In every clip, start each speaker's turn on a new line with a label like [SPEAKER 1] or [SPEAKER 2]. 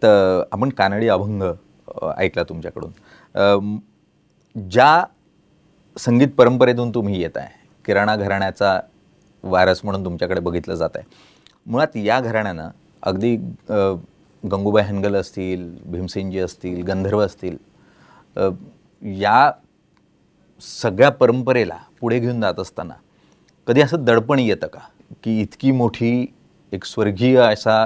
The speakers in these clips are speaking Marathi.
[SPEAKER 1] तर आपण कानडी अभंग ऐकला तुमच्याकडून. ज्या संगीत परंपरेतून तुम्ही येत आहे, किराणा घराण्याचा वारस म्हणून तुमच्याकडे बघितलं जात आहे. मुळात या घराण्यानं अगदी गंगूबाई हनगल असतील, भीमसेनजी असतील, गंधर्व असतील, या सगळ्या परंपरेला पुढे घेऊन जात असताना कधी असं दडपण येतं का, की इतकी मोठी एक स्वर्गीय असा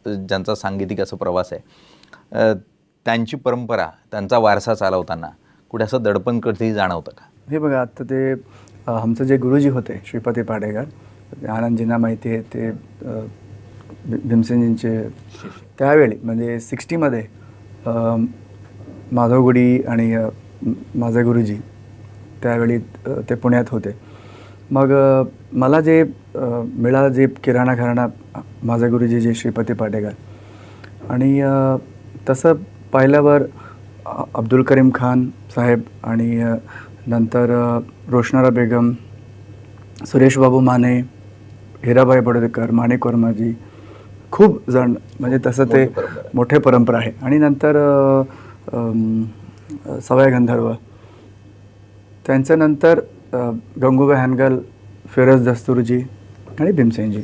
[SPEAKER 1] ज्यांचा सांगीतिक असा प्रवास आहे, त्यांची परंपरा, त्यांचा वारसा चालवताना कुठे असं दडपण कधी जाणवतं का?
[SPEAKER 2] हे बघा, आता ते आमचे जे गुरुजी होते श्रीपती पाडेकर, आनंदजींना माहिती आहे, ते भीमसेनजींचे त्यावेळी म्हणजे 60मध्ये माधव गुडी आणि माझे गुरुजी त्यावेळी ते पुण्यात होते. मग मला जे मिळालं, जे किराणा घराणा, माझे गुरुजी जे श्रीपती पाडेकर, आणि तसं पाहिल्यावर अब्दुल करीम खान साहेब आणि नंतर रोशनारा बेगम, सुरेश बाबू माने, हिराबाई बडोदेकर, माणिक वर्माजी, खूप जण, म्हणजे तसं ते मोठे परंपरा आहे. आणि नंतर सवाई गंधर्व, त्यांच्यानंतर गंगूबाई हनगल, फिरोज दस्तूरजी आणि भीमसेनजी.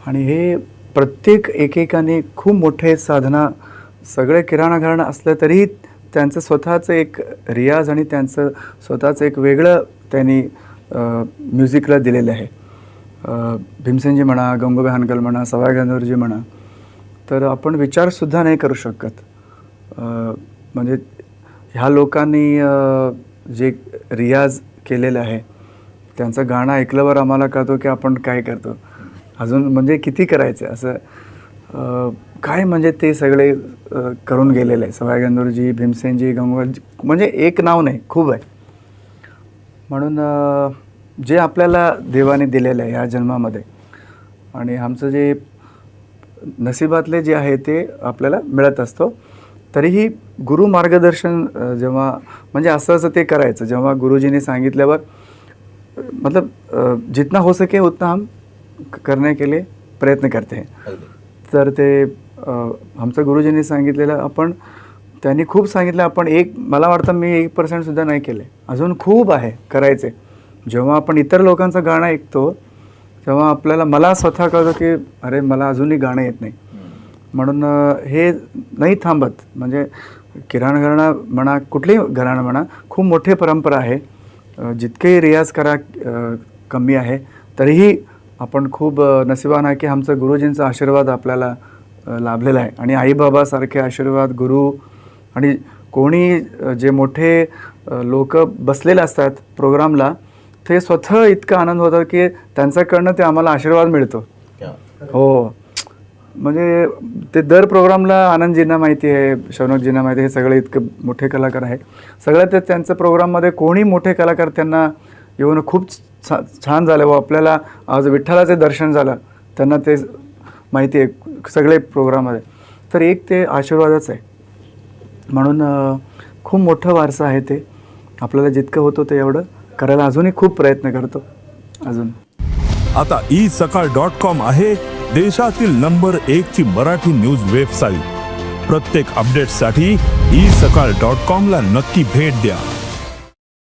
[SPEAKER 2] आणि हे प्रत्येक एकेकाने खूप मोठे साधना, सगळे किराणा घराणं असलं तरी त्यांचं स्वतःचं एक रियाज आणि त्यांचं स्वतःचं एक वेगळं त्यांनी म्युझिकला दिलेलं आहे. भीमसेनजी म्हणा, गंगूबाई हनगल म्हणा, सवाई गंधर्वजी म्हणा, तर आपण विचारसुद्धा नाही करू शकत. म्हणजे ह्या लोकांनी जे रियाज केलेलं आहे, त्यांचं गाणं ऐकल्यावर आम्हाला कळतो की आपण काय करतो, अजून म्हणजे किती करायचं असं काय, म्हणजे ते सगळे करून गेलेले आहे. सवाई गंधर्वजी, भीमसेनजी, गंगूबाई, म्हणजे एक नाव नाही, खूप आहे. म्हणून जे आपल्याला देवाने दिलेलं आहे ह्या जन्मामध्ये, आणि आमचं जे नशिबातले जे आहे ते आपल्याला मिळत असतो. तरीही गुरु मार्गदर्शन जेव्हा, म्हणजे असं ते करायचं, जेव्हा गुरुजीने सांगितल्यावर मतलब जितना हो सके उतना हम करने के लिए प्रयत्न करते हैं. तर ते आमचं गुरुजींनी सांगितलेलं, आपण त्यांनी खूप सांगितलं, आपण मला वाटतं मी 1% सुद्धा नाही केले, अजून खूप आहे करायचे. जेव्हा आपण इतर लोकांचं गाणं ऐकतो तेव्हा आपल्याला, मला स्वतः कळतं की अरे मला अजूनही गाणं येत नाही. म्हणून हे नाही थांबत. म्हणजे किराणा घराणा म्हणा, कुठलीही घराणं म्हणा, खूप मोठी परंपरा आहे. जितके रियाज करा कमी आहे. तरीही आपण खूप नशिबान आहे की आमचं गुरुजींचा आशीर्वाद आपल्याला लाभलेला आहे. आणि आईबाबासारखे आशीर्वाद, गुरु, आणि कोणी जे मोठे लोक बसलेले असतात प्रोग्रामला, ते स्वतः इतका आनंद होता की त्यांच्याकडनं ते आम्हाला आशीर्वाद मिळतो. हो, म्हणजे ते दर प्रोग्रामला आनंदजींना माहिती आहे, शौनकजींना माहिती आहे, हे सगळे इतके मोठे कलाकार आहे. सगळ्यात ते त्यांच्या प्रोग्राममध्ये कोणी मोठे कलाकार त्यांना येऊन खूप छान झालं व आपल्याला आज विठ्ठलाचे दर्शन झालं, त्यांना ते माहिती आहे सगळे प्रोग्राममध्ये. तर एक ते आशीर्वादच आहे. म्हणून खूप मोठं वारसा आहे ते. आपल्याला जितकं होतं ते एवढं करायला अजूनही खूप प्रयत्न करतो. अजून
[SPEAKER 3] आता isakal.com आहे देशातील नंबर 1 ची मराठी न्यूज वेबसाईट. प्रत्येक अपडेटसाठी isakal.com ला नक्की भेट द्या.